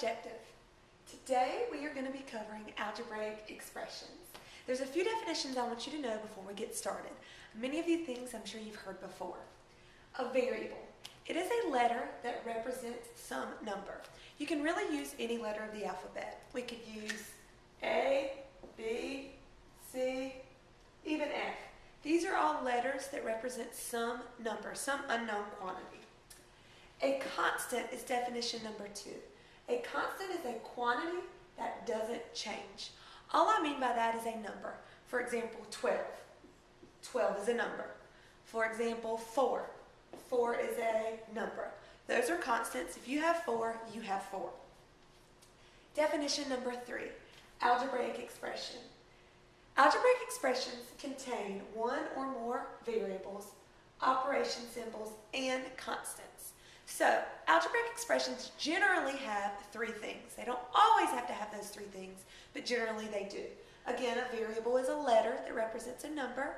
objective. Today we are going to be covering algebraic expressions. There's a few definitions I want you to know before we get started. Many of these things I'm sure you've heard before. A variable. It is a letter that represents some number. You can really use any letter of the alphabet. We could use A, B, C, even F. These are all letters that represent some number, some unknown quantity. A constant is definition number 2. A constant is a quantity that doesn't change. All I mean by that is a number. For example, 12. 12 is a number. For example, 4. 4 is a number. Those are constants. If you have 4, you have 4. Definition number 3, algebraic expression. Algebraic expressions contain one or more variables, operation symbols, and constants. So, algebraic expressions generally have 3 things. They don't always have to have those 3 things, but generally they do. Again, a variable is a letter that represents a number.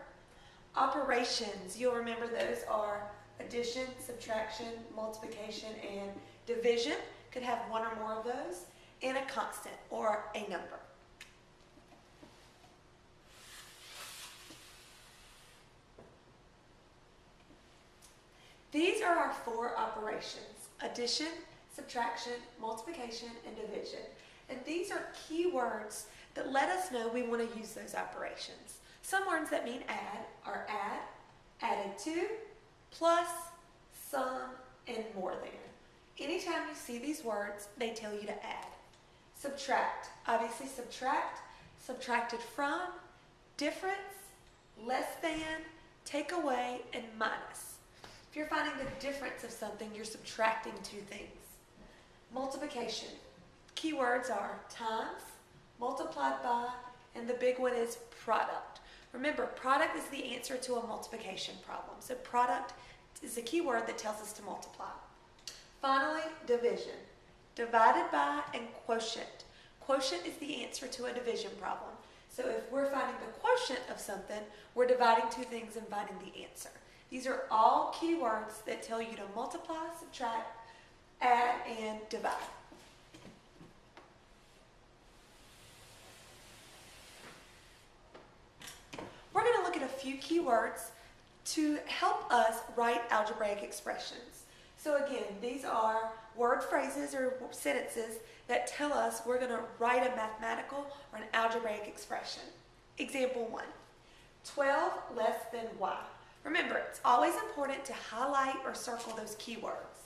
Operations, you'll remember those are addition, subtraction, multiplication, and division. Could have one or more of those. And a constant, or a number. These are our 4 operations: addition, subtraction, multiplication, and division. And these are key words that let us know we want to use those operations. Some words that mean add are add, added to, plus, sum, and more than. Anytime you see these words, they tell you to add. Subtract, obviously subtract, subtracted from, difference, less than, take away, and minus. If you're finding the difference of something, you're subtracting 2 things. Multiplication. Keywords are times, multiplied by, and the big one is product. Remember, product is the answer to a multiplication problem. So product is a keyword that tells us to multiply. Finally, division. Divided by and quotient. Quotient is the answer to a division problem. So if we're finding the quotient of something, we're dividing 2 things and finding the answer. These are all keywords that tell you to multiply, subtract, add, and divide. We're going to look at a few keywords to help us write algebraic expressions. So again, these are word phrases or sentences that tell us we're going to write a mathematical or an algebraic expression. Example 1, 12 less than y. Remember, it's always important to highlight or circle those keywords.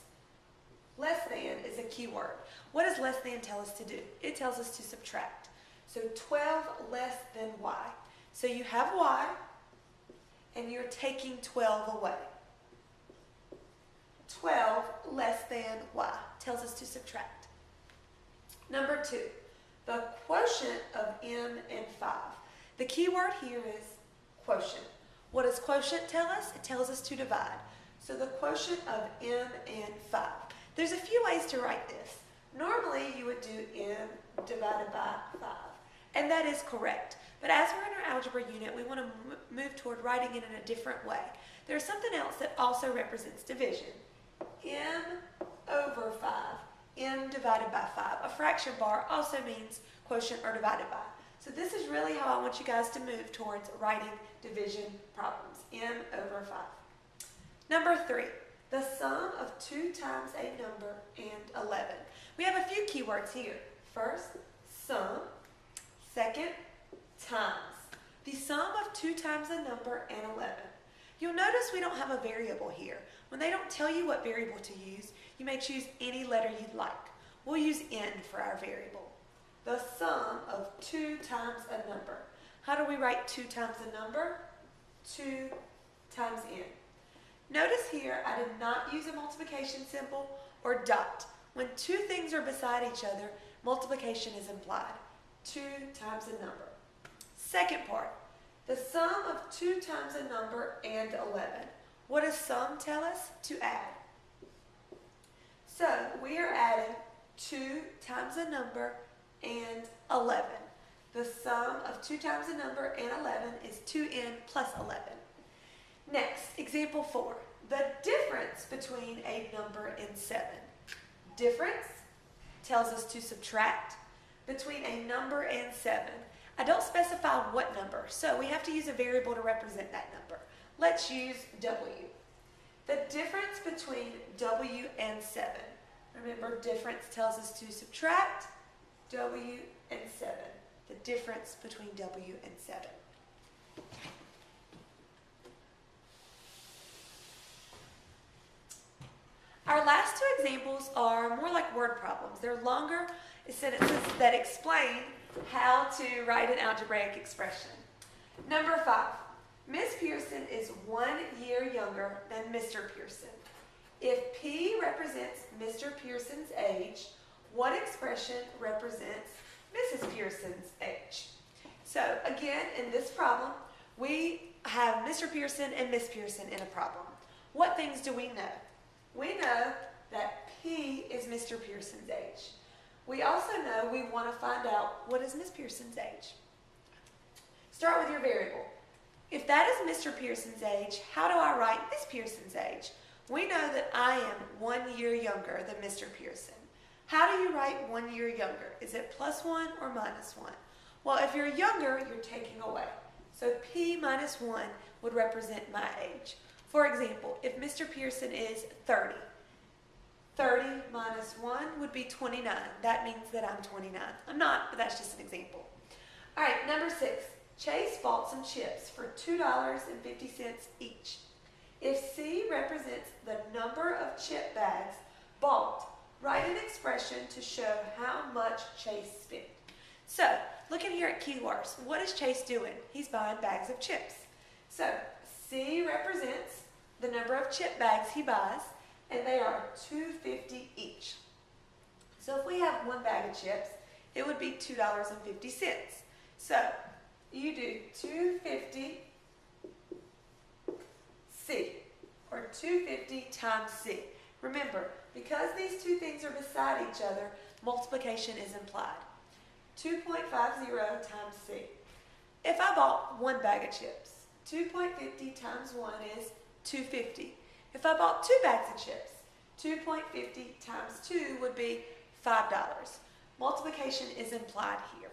Less than is a keyword. What does less than tell us to do? It tells us to subtract. So 12 less than y. So you have y, and you're taking 12 away. 12 less than y tells us to subtract. Number 2, the quotient of m and 5. The key word here is quotient. What does quotient tell us? It tells us to divide. So the quotient of m and 5. There's a few ways to write this. Normally you would do m divided by 5, and that is correct. But as we're in our algebra unit, we want to move toward writing it in a different way. There's something else that also represents division. M over 5, m divided by 5. A fraction bar also means quotient or divided by. So this is really how I want you guys to move towards writing division problems. M over 5. Number 3, the sum of 2 times a number and 11. We have a few keywords here. First, sum. Second, times. The sum of 2 times a number and 11. You'll notice we don't have a variable here. When they don't tell you what variable to use, you may choose any letter you'd like. We'll use n for our variable. The sum of 2 times a number. How do we write 2 times a number? 2 times n. Notice here I did not use a multiplication symbol or dot. When 2 things are beside each other, multiplication is implied. 2 times a number. Second part, the sum of 2 times a number and 11. What does sum tell us? To add. So we are adding 2 times a number and 11. The sum of 2 times a number and 11 is 2n plus 11. Next, example 4. The difference between a number and 7. Difference, tells us to subtract between a number and 7. I don't specify what number, so we have to use a variable to represent that number. Let's use W. The difference between W and 7. Remember, difference tells us to subtract W and 7. The difference between W and 7. Our last two examples are more like word problems. They're longer sentences that explain how to write an algebraic expression. Number 5. Miss Pearson is 1 year younger than Mr. Pearson. If P represents Mr. Pearson's age, what expression represents Mrs. Pearson's age? So again, in this problem, we have Mr. Pearson and Miss Pearson in a problem. What things do we know? We know that P is Mr. Pearson's age. We also know we want to find out what is Miss Pearson's age. Start with your variable. If that is Mr. Pearson's age, how do I write Miss Pearson's age? We know that I am 1 year younger than Mr. Pearson. How do you write 1 year younger? Is it +1 or -1? Well, if you're younger, you're taking away. So P minus 1 would represent my age. For example, if Mr. Pearson is 30, 30 minus 1 would be 29. That means that I'm 29. I'm not, but that's just an example. All right, number 6. Chase bought some chips for $2.50 each. If C represents the number of chip bags bought, write an expression to show how much Chase spent. So, looking here at keywords, what is Chase doing? He's buying bags of chips. So, C represents the number of chip bags he buys, and they are $2.50 each. So if we have 1 bag of chips, it would be $2.50. So you do 250 C, or 250 times C. Remember, because these two things are beside each other, multiplication is implied. 2.50 times C. If I bought 1 bag of chips, 2.50 times 1 is 250. If I bought 2 bags of chips, 2.50 times 2 would be $5. Multiplication is implied here.